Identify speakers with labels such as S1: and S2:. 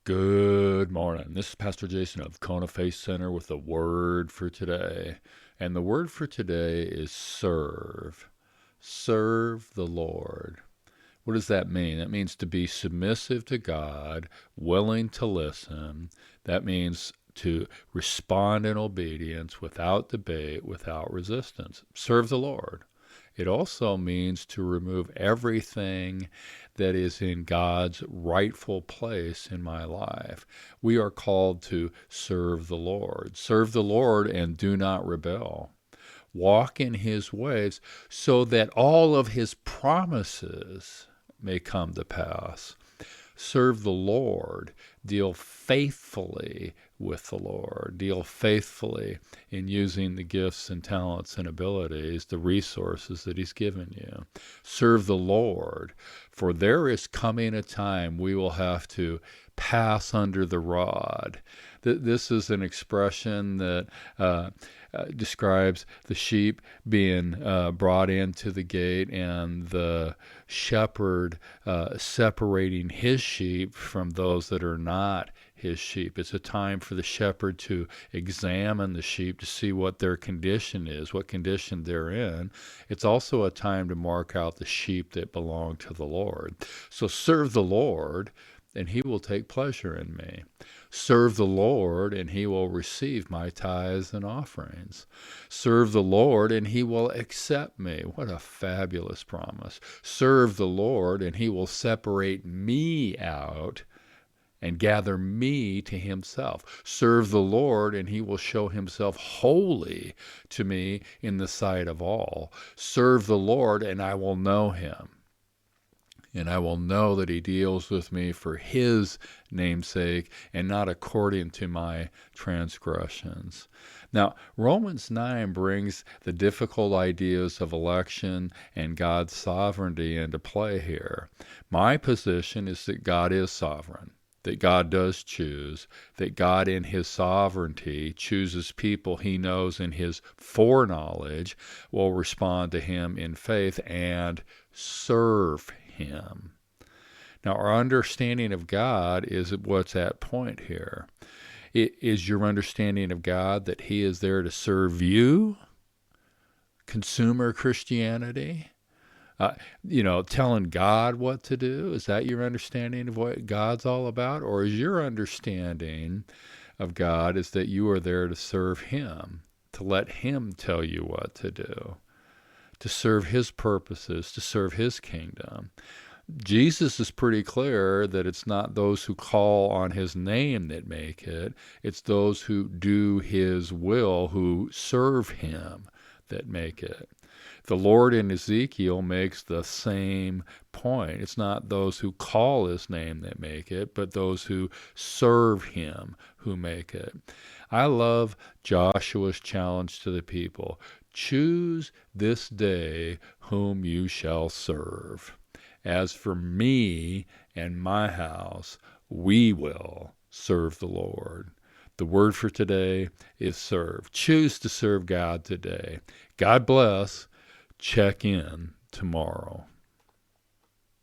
S1: Good morning. This is Pastor Jason of Kona Faith Center with a word for today. And the word for today is serve. Serve the Lord. What does that mean? That means to be submissive to God, willing to listen. That means to respond in obedience without debate, without resistance. Serve the Lord. It also means to remove everything that is in God's rightful place in my life. We are called to serve the Lord. Serve the Lord and do not rebel. Walk in his ways so that all of his promises may come to pass. Serve the Lord. Deal faithfully with the Lord. Deal faithfully in using the gifts and talents and abilities, the resources that he's given you. Serve the Lord, for there is coming a time we will have to pass under the rod. This is an expression that describes the sheep being brought into the gate and the shepherd separating his sheep from those that are not his sheep. It's a time for the shepherd to examine the sheep to see what their condition is, what condition they're in. It's also a time to mark out the sheep that belong to the Lord. So serve the Lord, and he will take pleasure in me. Serve the Lord, and he will receive my tithes and offerings. Serve the Lord, and he will accept me. What a fabulous promise. Serve the Lord, and he will separate me out and gather me to himself. Serve the Lord, and he will show himself holy to me in the sight of all. Serve the Lord, and I will know him. And I will know that he deals with me for his namesake and not according to my transgressions. Now, Romans 9 brings the difficult ideas of election and God's sovereignty into play here. My position is that God is sovereign, that God does choose, that God in his sovereignty chooses people he knows in his foreknowledge will respond to him in faith and serve him. Now, our understanding of God is what's at point here. Is your understanding of God that he is there to serve you? Consumer Christianity? Telling God what to do? Is that your understanding of what God's all about? Or is your understanding of God is that you are there to serve him, to let him tell you what to do, to serve his purposes, to serve his kingdom? Jesus is pretty clear that it's not those who call on his name that make it. It's those who do his will, who serve him, that make it. The Lord in Ezekiel makes the same point. It's not those who call his name that make it, but those who serve him who make it. I love Joshua's challenge to the people. Choose this day whom you shall serve. As for me and my house, we will serve the Lord. The word for today is serve. Choose to serve God today. God bless. Check in tomorrow.